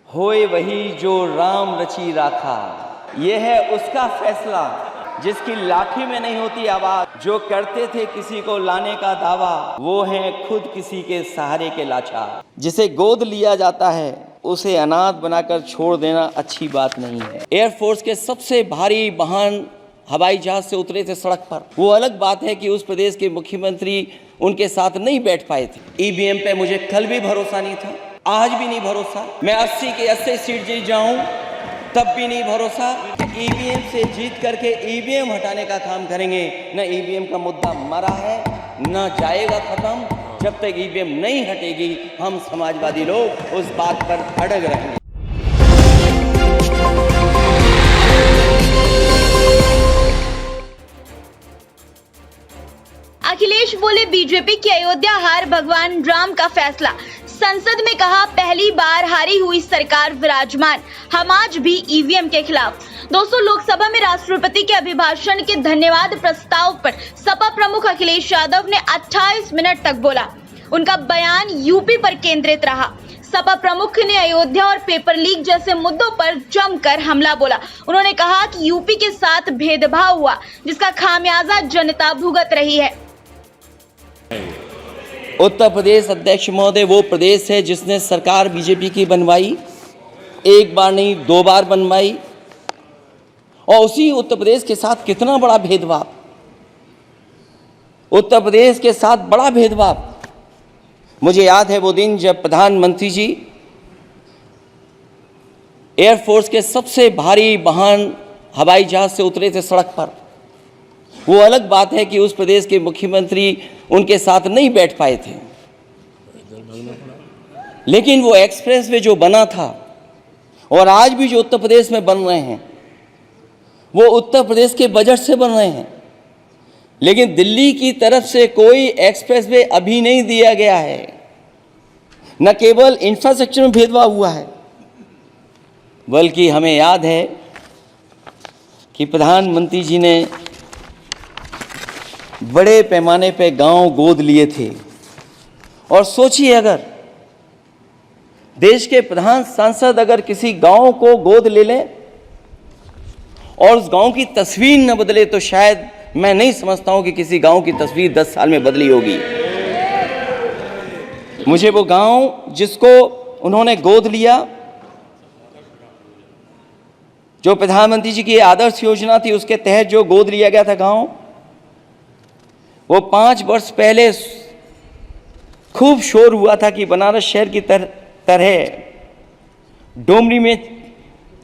होए वही जो राम रची राखा, ये है उसका फैसला जिसकी लाठी में नहीं होती आवाज। जो करते थे किसी को लाने का दावा, वो है खुद किसी के सहारे के लाचार। जिसे गोद लिया जाता है उसे अनाथ बनाकर छोड़ देना अच्छी बात नहीं है। एयरफोर्स के सबसे भारी वाहन हवाई जहाज से उतरे थे सड़क पर। वो अलग बात है कि उस प्रदेश के मुख्यमंत्री उनके साथ नहीं बैठ पाए थे। ईवीएम पे मुझे कल भी भरोसा नहीं था, आज भी नहीं भरोसा। मैं 80 के 80 सीट जीत जाऊं तब भी नहीं भरोसा। ईवीएम से जीत करके ईवीएम हटाने का काम करेंगे। न ईवीएम का मुद्दा मरा है, न जाएगा खत्म। जब तक ईवीएम नहीं हटेगी, हम समाजवादी लोग उस बात पर अड़ग रहेंगे। अखिलेश बोले बीजेपी की अयोध्या हार भगवान राम का फैसला। संसद में कहा पहली बार हारी हुई सरकार विराजमान, हम आज भी ईवीएम के खिलाफ। दोस्तों, लोकसभा में राष्ट्रपति के अभिभाषण के धन्यवाद प्रस्ताव पर सपा प्रमुख अखिलेश यादव ने 28 मिनट तक बोला। उनका बयान यूपी पर केंद्रित रहा। सपा प्रमुख ने अयोध्या और पेपर लीक जैसे मुद्दों पर जमकर हमला बोला। उन्होंने कहा कि यूपी के साथ भेदभाव हुआ, जिसका खामियाजा जनता भुगत रही है। उत्तर प्रदेश अध्यक्ष महोदय वो प्रदेश है जिसने सरकार बीजेपी की बनवाई, एक बार नहीं 2 बार बनवाई। और उसी उत्तर प्रदेश के साथ कितना बड़ा भेदभाव, उत्तर प्रदेश के साथ बड़ा भेदभाव। मुझे याद है वो दिन जब प्रधानमंत्री जी एयरफोर्स के सबसे भारी वाहन हवाई जहाज से उतरे थे सड़क पर। वो अलग बात है कि उस प्रदेश के मुख्यमंत्री उनके साथ नहीं बैठ पाए थे, लेकिन वो एक्सप्रेसवे जो बना था और आज भी जो उत्तर प्रदेश में बन रहे हैं, वो उत्तर प्रदेश के बजट से बन रहे हैं। लेकिन दिल्ली की तरफ से कोई एक्सप्रेसवे अभी नहीं दिया गया है। न केवल इंफ्रास्ट्रक्चर में भेदभाव हुआ है, बल्कि हमें याद है कि प्रधानमंत्री जी ने बड़े पैमाने पे गांव गोद लिए थे। और सोचिए, अगर देश के प्रधान सांसद अगर किसी गांव को गोद ले लें और उस गांव की तस्वीर न बदले, तो शायद मैं नहीं समझता हूं कि किसी गांव की तस्वीर 10 साल में बदली होगी। मुझे वो गांव जिसको उन्होंने गोद लिया, जो प्रधानमंत्री जी की आदर्श योजना थी उसके तहत जो गोद लिया गया था गांव, वो 5 वर्ष पहले खूब शोर हुआ था कि बनारस शहर की तरह डोमरी में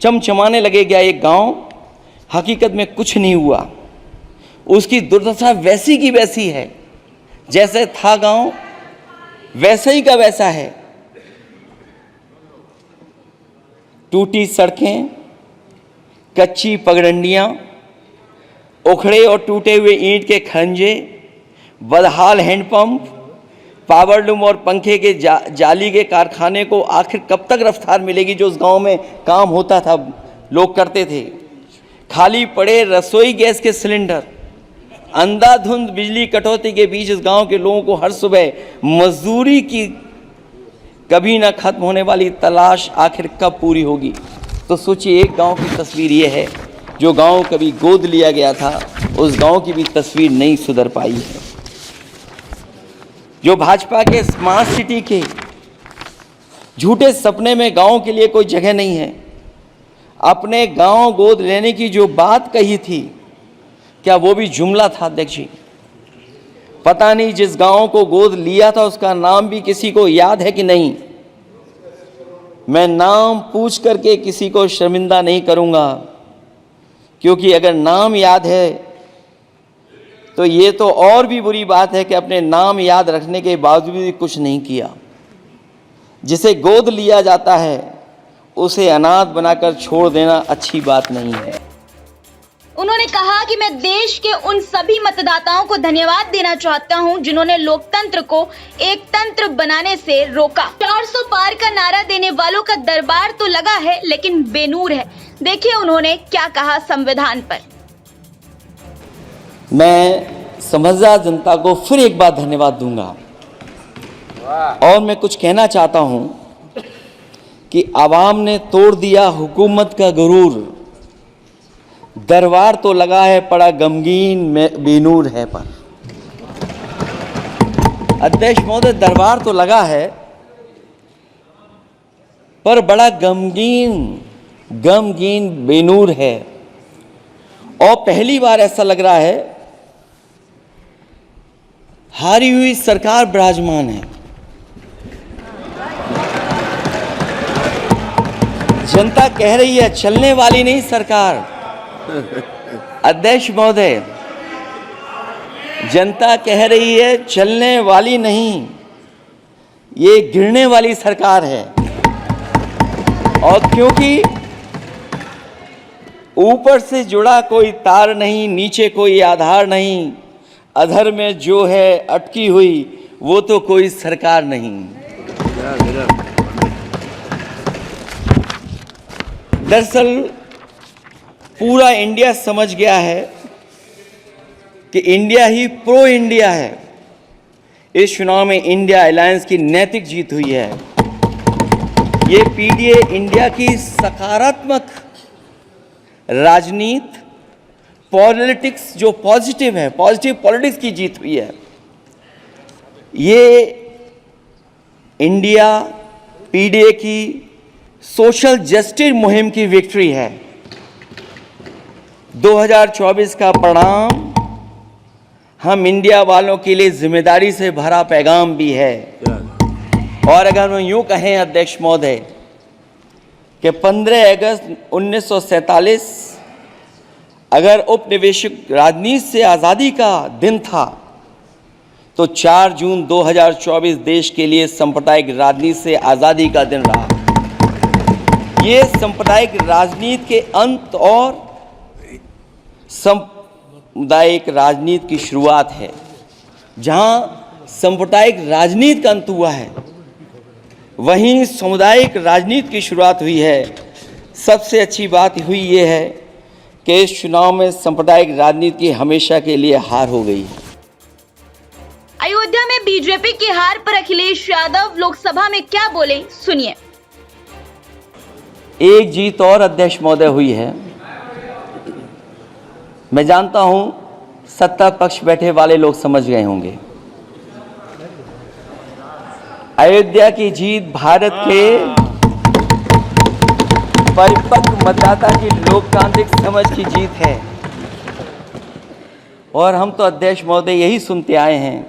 चमचमाने लगेगा एक गांव। हकीकत में कुछ नहीं हुआ। उसकी दुर्दशा वैसी की वैसी है, जैसे था गांव वैसा ही का वैसा है। टूटी सड़कें, कच्ची पगडंडियां, उखड़े और टूटे हुए ईंट के खंजे, बदहाल हैंडपंप, पावरलूम और पंखे के जाली के कारखाने को आखिर कब तक रफ्तार मिलेगी जो उस गांव में काम होता था, लोग करते थे। खाली पड़े रसोई गैस के सिलेंडर, अंधाधुंध बिजली कटौती के बीच इस गांव के लोगों को हर सुबह मजदूरी की कभी ना खत्म होने वाली तलाश आखिर कब पूरी होगी। तो सोचिए, एक गांव की तस्वीर ये है। जो गांव कभी गोद लिया गया था, उस गांव की भी तस्वीर नहीं सुधर पाई है। जो भाजपा के स्मार्ट सिटी के झूठे सपने में गांव के लिए कोई जगह नहीं है। अपने गांव गोद लेने की जो बात कही थी, क्या वो भी जुमला था अध्यक्ष जी? पता नहीं जिस गांव को गोद लिया था उसका नाम भी किसी को याद है कि नहीं। मैं नाम पूछ करके किसी को शर्मिंदा नहीं करूंगा, क्योंकि अगर नाम याद है तो ये तो और भी बुरी बात है कि अपने नाम याद रखने के बावजूद भी कुछ नहीं किया। जिसे गोद लिया जाता है उसे अनाथ बनाकर छोड़ देना अच्छी बात नहीं है। उन्होंने कहा कि मैं देश के उन सभी मतदाताओं को धन्यवाद देना चाहता हूं जिन्होंने लोकतंत्र को एक तंत्र बनाने से रोका। 400 पार का नारा देने वालों का दरबार तो लगा है, लेकिन बेनूर है। देखिए उन्होंने क्या कहा संविधान पर। मैं समझदार जनता को फिर एक बार धन्यवाद दूंगा और मैं कुछ कहना चाहता हूं कि आवाम ने तोड़ दिया हुकूमत का गुरूर, दरबार तो लगा है पड़ा गमगीन में बेनूर है पर। अध्यक्ष महोदय, दरबार तो लगा है पर बड़ा गमगीन बेनूर है। और पहली बार ऐसा लग रहा है हारी हुई सरकार विराजमान है। जनता कह रही है चलने वाली नहीं सरकार। अध्यक्ष महोदय, जनता कह रही है चलने वाली नहीं, ये गिरने वाली सरकार है। और क्योंकि ऊपर से जुड़ा कोई तार नहीं, नीचे कोई आधार नहीं, अधर में जो है अटकी हुई वो तो कोई सरकार नहीं। दरअसल पूरा इंडिया समझ गया है कि इंडिया ही प्रो इंडिया है। इस चुनाव में इंडिया अलायंस की नैतिक जीत हुई है। ये पीडीए इंडिया की सकारात्मक राजनीति, पॉलिटिक्स जो पॉजिटिव है, पॉजिटिव पॉलिटिक्स की जीत हुई है। ये इंडिया पीडीए की सोशल जस्टिस मुहिम की विक्ट्री है। 2024 का परिणाम हम इंडिया वालों के लिए जिम्मेदारी से भरा पैगाम भी है। और अगर हम यूं कहें अध्यक्ष महोदय कि 15 अगस्त 1947 अगर उपनिवेशिक राजनीति से आज़ादी का दिन था, तो 4 जून 2024 देश के लिए सांप्रदायिक राजनीति से आज़ादी का दिन रहा। ये सांप्रदायिक राजनीति के अंत और सामुदायिक राजनीति की शुरुआत है। जहां सांप्रदायिक राजनीति का अंत हुआ है, वहीं सामुदायिक राजनीति की शुरुआत हुई है। सबसे अच्छी बात हुई ये है कि इस चुनाव में सांप्रदायिक राजनीति की हमेशा के लिए हार हो गई। अयोध्या में बीजेपी की हार पर अखिलेश यादव लोकसभा में क्या बोले, सुनिए। एक जीत और अध्यक्ष महोदय हुई है। मैं जानता हूं सत्ता पक्ष बैठे वाले लोग समझ गए होंगे। अयोध्या की जीत भारत के परिपक्व मतदाता की लोकतांत्रिक समझ की जीत है। और हम तो अध्यक्ष महोदय यही सुनते आए हैं,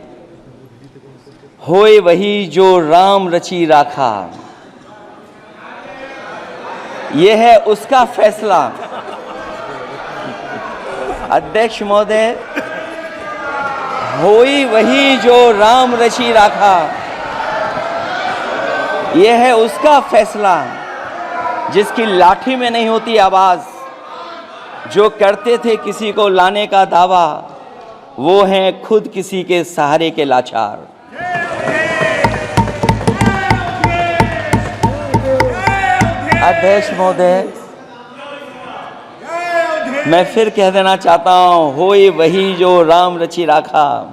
होए वही जो राम रची राखा, यह है उसका फैसला। अध्यक्ष महोदय, होई वही जो राम रची राखा, यह है उसका फैसला, जिसकी लाठी में नहीं होती आवाज, जो करते थे किसी को लाने का दावा, वो हैं खुद किसी के सहारे के लाचार। अध्यक्ष महोदय, मैं फिर कह देना चाहता हूं, होए वही जो राम रची राखा,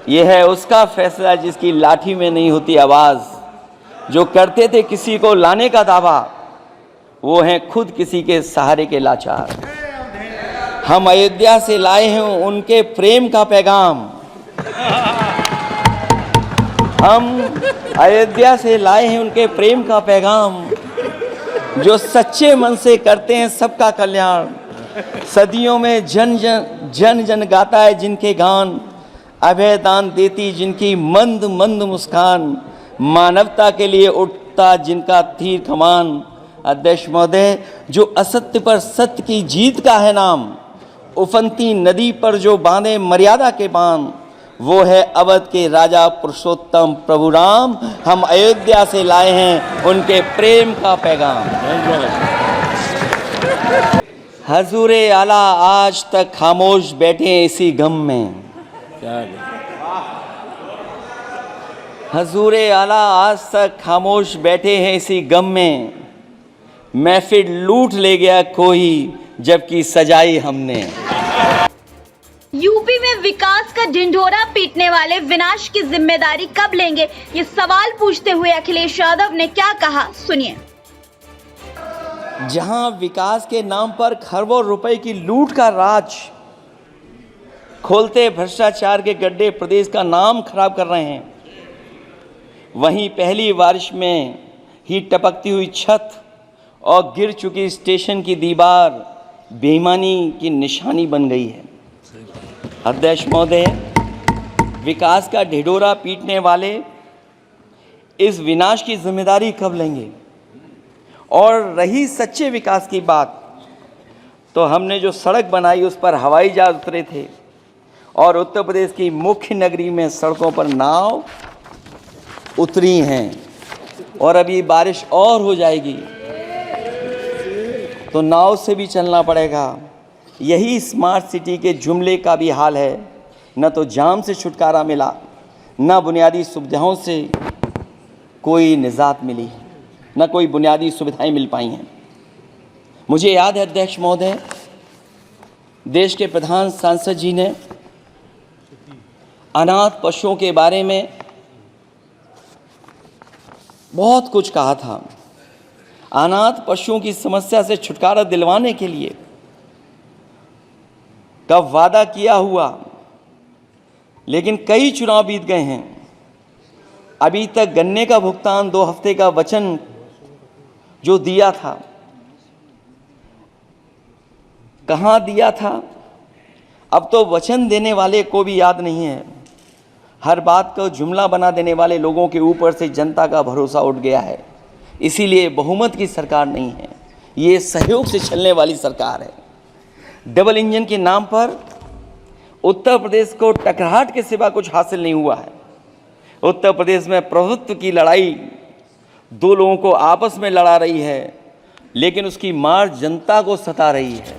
यह है उसका फैसला, जिसकी लाठी में नहीं होती आवाज, जो करते थे किसी को लाने का दावा, वो हैं खुद किसी के सहारे के लाचार। हम अयोध्या से लाए हैं उनके प्रेम का पैगाम। हम अयोध्या से लाए हैं उनके प्रेम का पैगाम, जो सच्चे मन से करते हैं सबका कल्याण। सदियों में जन जन गाता है जिनके गान, अभय दान देती जिनकी मंद मंद मुस्कान, मानवता के लिए उठता जिनका तीर कमान। अध्यक्ष महोदय, जो असत्य पर सत्य की जीत का है नाम, उफनती नदी पर जो बांधे मर्यादा के बांध, वो है अवध के राजा पुरुषोत्तम प्रभु राम। हम अयोध्या से लाए हैं उनके प्रेम का पैगाम। हजूरे आला आज तक खामोश बैठे हैं इसी गम में, हजूरे आला आज तक खामोश बैठे हैं इसी गम में, महफिल लूट ले गया कोई जबकि सजाई हमने। यूपी में विकास का ढिंढोरा पीटने वाले विनाश की जिम्मेदारी कब लेंगे, ये सवाल पूछते हुए अखिलेश यादव ने क्या कहा, सुनिए। जहां विकास के नाम पर खरबों रुपए की लूट का राज खोलते भ्रष्टाचार के गड्ढे प्रदेश का नाम खराब कर रहे हैं, वहीं पहली बारिश में ही टपकती हुई छत और गिर चुकी स्टेशन की दीवार बेईमानी की निशानी बन गई है। अध्यक्ष महोदय, विकास का ढिढोरा पीटने वाले इस विनाश की जिम्मेदारी कब लेंगे? और रही सच्चे विकास की बात, तो हमने जो सड़क बनाई उस पर हवाई जहाज उतरे थे और उत्तर प्रदेश की मुख्य नगरी में सड़कों पर नाव उतरी हैं, और अभी बारिश और हो जाएगी तो नाव से भी चलना पड़ेगा। यही स्मार्ट सिटी के जुमले का भी हाल है। न तो जाम से छुटकारा मिला, न बुनियादी सुविधाओं से कोई निजात मिली, न कोई बुनियादी सुविधाएं मिल पाई हैं। मुझे याद है अध्यक्ष महोदय, देश के प्रधान सांसद जी ने अनाथ पशुओं के बारे में बहुत कुछ कहा था। अनाथ पशुओं की समस्या से छुटकारा दिलवाने के लिए कब वादा किया हुआ, लेकिन कई चुनाव बीत गए हैं, अभी तक गन्ने का भुगतान 2 हफ्ते का वचन जो दिया था, कहां दिया था? अब तो वचन देने वाले को भी याद नहीं है। हर बात को जुमला बना देने वाले लोगों के ऊपर से जनता का भरोसा उठ गया है। इसीलिए बहुमत की सरकार नहीं है, ये सहयोग से चलने वाली सरकार है। डबल इंजन के नाम पर उत्तर प्रदेश को टकराहट के सिवा कुछ हासिल नहीं हुआ है। उत्तर प्रदेश में प्रभुत्व की लड़ाई 2 लोगों को आपस में लड़ा रही है, लेकिन उसकी मार जनता को सता रही है।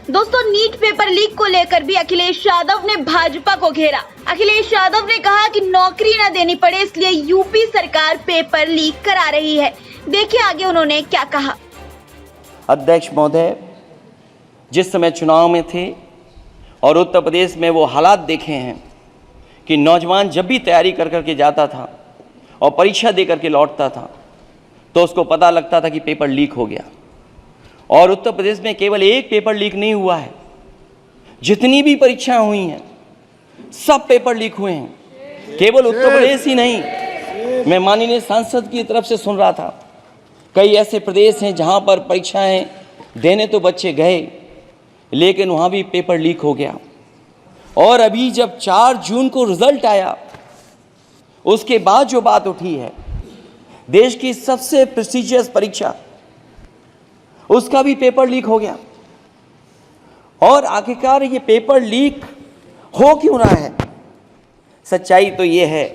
दोस्तों, नीट पेपर लीक को लेकर भी अखिलेश यादव ने भाजपा को घेरा। अखिलेश यादव ने कहा कि नौकरी न देनी पड़े इसलिए यूपी सरकार पेपर लीक करा रही है। देखिए आगे उन्होंने क्या कहा। अध्यक्ष महोदय, जिस समय चुनाव में थे और उत्तर प्रदेश में वो हालात देखे हैं कि नौजवान जब भी तैयारी कर करके जाता था और परीक्षा दे करके लौटता था तो उसको पता लगता था कि पेपर लीक हो गया। और उत्तर प्रदेश में केवल एक पेपर लीक नहीं हुआ है, जितनी भी परीक्षाएं हुई हैं सब पेपर लीक हुए हैं। केवल उत्तर प्रदेश ही नहीं, मैं माननीय सांसद की तरफ से सुन रहा था, कई ऐसे प्रदेश हैं जहां पर परीक्षाएं देने तो बच्चे गए, लेकिन वहां भी पेपर लीक हो गया। और अभी जब 4 जून को रिजल्ट आया, उसके बाद जो बात उठी है, देश की सबसे प्रेस्टिजियस परीक्षा, उसका भी पेपर लीक हो गया। और आखिरकार ये पेपर लीक हो क्यों रहा है? सच्चाई तो ये है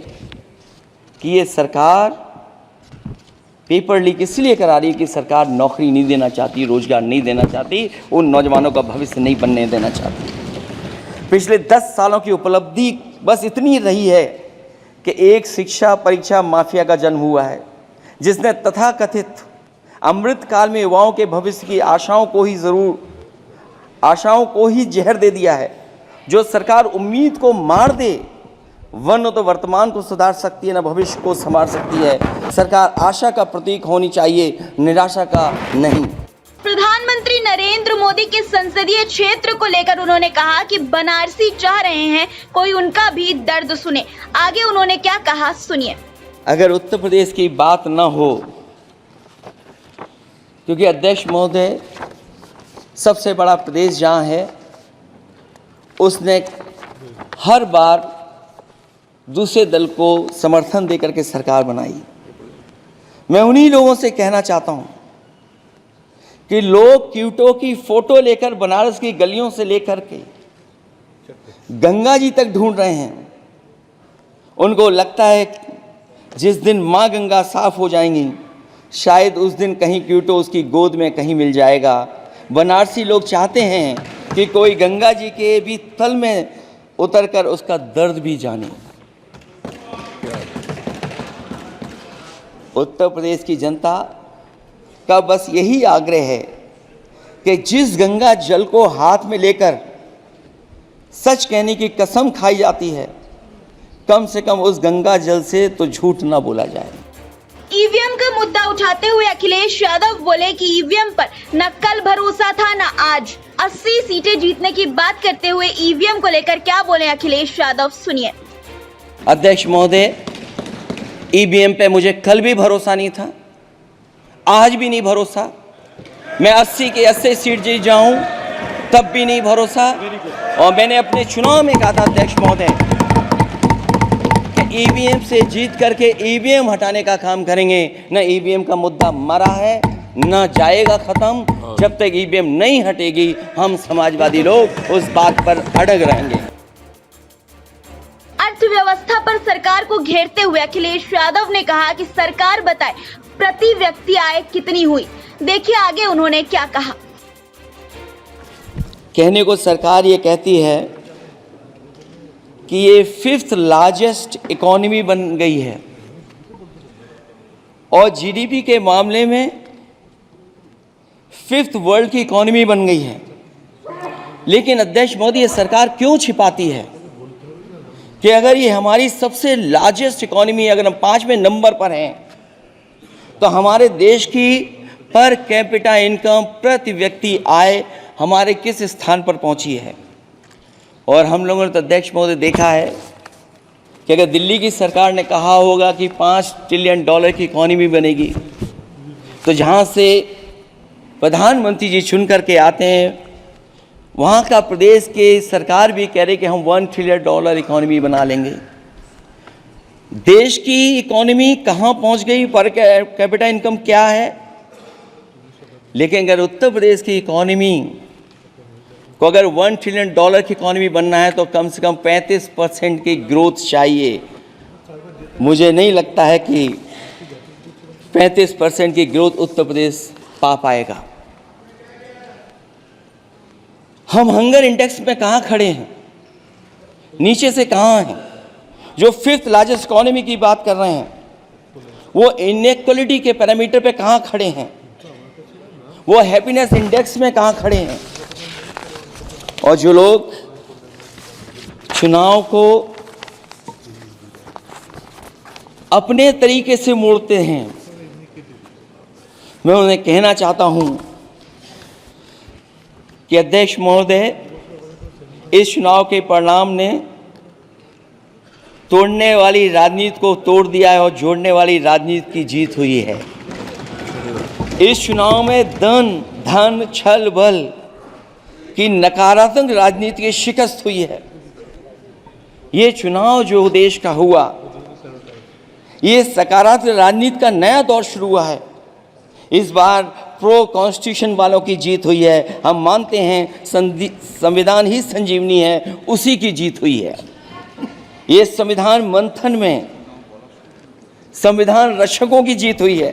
कि ये सरकार पेपर लीक इसलिए करा रही है कि सरकार नौकरी नहीं देना चाहती, रोजगार नहीं देना चाहती, उन नौजवानों का भविष्य नहीं बनने देना चाहती। पिछले 10 सालों की उपलब्धि बस इतनी रही है कि एक शिक्षा परीक्षा माफिया का जन्म हुआ है, जिसने तथाकथित अमृतकाल में युवाओं के भविष्य की आशाओं को ही जहर दे दिया है। जो सरकार उम्मीद को मार दे, वह न तो वर्तमान को सुधार सकती है, न भविष्य को संभाल सकती है। सरकार आशा का प्रतीक होनी चाहिए, निराशा का नहीं। प्रधानमंत्री नरेंद्र मोदी के संसदीय क्षेत्र को लेकर उन्होंने कहा कि बनारसी चाह रहे हैं कोई उनका भी दर्द सुने। आगे उन्होंने क्या कहा, सुनिए। अगर उत्तर प्रदेश की बात न हो, क्योंकि अध्यक्ष महोदय सबसे बड़ा प्रदेश जहाँ है, उसने हर बार दूसरे दल को समर्थन देकर के सरकार बनाई। मैं उन्हीं लोगों से कहना चाहता हूँ कि लोग क्यूटो की फोटो लेकर बनारस की गलियों से लेकर के गंगा जी तक ढूंढ रहे हैं। उनको लगता है जिस दिन माँ गंगा साफ हो जाएंगी, शायद उस दिन कहीं क्यूटो उसकी गोद में कहीं मिल जाएगा। बनारसी लोग चाहते हैं कि कोई गंगा जी के भी तल में उतरकर उसका दर्द भी जाने। उत्तर प्रदेश की जनता का बस यही आग्रह है कि जिस गंगा जल को हाथ में लेकर सच कहने की कसम खाई जाती है, कम से कम उस गंगा जल से तो झूठ ना बोला जाए। ईवीएम का मुद्दा उठाते हुए अखिलेश यादव बोले कि ईवीएम पर न कल भरोसा था न आज। 80 सीटें जीतने की बात करते हुए ईवीएम को लेकर क्या बोले अखिलेश यादव, सुनिए। अध्यक्ष महोदय, ईवीएम पे मुझे कल भी भरोसा नहीं था, आज भी नहीं भरोसा। मैं 80 के 80 सीट जीत जाऊं तब भी नहीं भरोसा। और मैंने अपने चुनाव में कहा था अध्यक्ष महोदय कि ईवीएम से जीत करके ईवीएम हटाने का काम करेंगे। न ईवीएम का मुद्दा मरा है न जाएगा खत्म। जब तक ईवीएम नहीं हटेगी हम समाजवादी लोग उस बात पर अड़ग रहेंगे। अर्थव्यवस्था पर सरकार को घेरते हुए अखिलेश यादव ने कहा कि सरकार बताए प्रति व्यक्ति आय कितनी हुई। देखिए आगे उन्होंने क्या कहा। कहने को सरकार ये कहती है कि ये 5th लार्जेस्ट इकोनॉमी बन गई है और जीडीपी के मामले में 5th वर्ल्ड की इकोनॉमी बन गई है। लेकिन अध्यक्ष मोदी, ये सरकार क्यों छिपाती है कि अगर ये हमारी सबसे लार्जेस्ट इकोनॉमी, अगर हम 5वें नंबर पर हैं, तो हमारे देश की पर कैपिटा इनकम, प्रति व्यक्ति आय हमारे किस स्थान पर पहुंची है। और हम लोगों ने तो अध्यक्ष महोदय देखा है कि अगर दिल्ली की सरकार ने कहा होगा कि $5 ट्रिलियन की इकोनॉमी बनेगी, तो जहां से प्रधानमंत्री जी चुन करके आते हैं, वहाँ का प्रदेश के सरकार भी कह रहे कि हम $1 ट्रिलियन इकोनॉमी बना लेंगे। देश की इकोनॉमी कहाँ पहुँच गई, पर कैपिटा इनकम क्या है। लेकिन अगर उत्तर प्रदेश की इकोनॉमी को अगर $1 ट्रिलियन की इकोनॉमी बनना है तो कम से कम 35% की ग्रोथ चाहिए। मुझे नहीं लगता है कि 35% की ग्रोथ उत्तर प्रदेश पा पाएगा। हम हंगर इंडेक्स में कहाँ खड़े हैं, नीचे से कहाँ हैं। जो 5th लार्जेस्ट इकोनॉमी की बात कर रहे हैं वो इनइक्वालिटी के पैरामीटर पे कहाँ खड़े हैं, वो हैप्पीनेस इंडेक्स में कहाँ खड़े हैं। और जो लोग चुनाव को अपने तरीके से मोड़ते हैं, मैं उन्हें कहना चाहता हूं कि अध्यक्ष महोदय, इस चुनाव के परिणाम ने तोड़ने वाली राजनीति को तोड़ दिया है और जोड़ने वाली राजनीति की जीत हुई है। इस चुनाव में धन छल बल की नकारात्मक राजनीति की शिकस्त हुई है। ये चुनाव जो देश का हुआ, ये सकारात्मक राजनीति का नया दौर शुरू हुआ है। इस बार प्रो कॉन्स्टिट्यूशन वालों की जीत हुई है। हम मानते हैं संविधान ही संजीवनी है, उसी की जीत हुई है। ये संविधान मंथन में संविधान रक्षकों की जीत हुई है।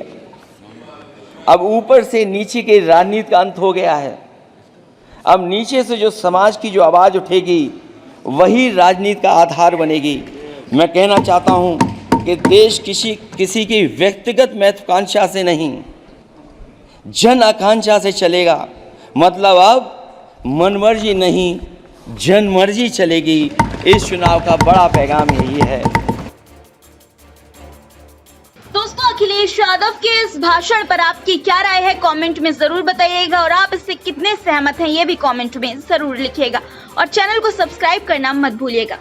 अब ऊपर से नीचे की राजनीति का अंत हो गया है। अब नीचे से जो समाज की जो आवाज़ उठेगी वही राजनीति का आधार बनेगी। मैं कहना चाहता हूं कि देश किसी की व्यक्तिगत महत्वाकांक्षा से नहीं, जन आकांक्षा से चलेगा। मतलब अब मनमर्जी नहीं, जनमर्जी चलेगी। इस चुनाव का बड़ा पैगाम यही है। दोस्तों, अखिलेश यादव के इस भाषण पर आपकी क्या राय है, कमेंट में जरूर बताइएगा। और आप इससे कितने सहमत हैं ये भी कमेंट में जरूर लिखिएगा। और चैनल को सब्सक्राइब करना मत भूलिएगा।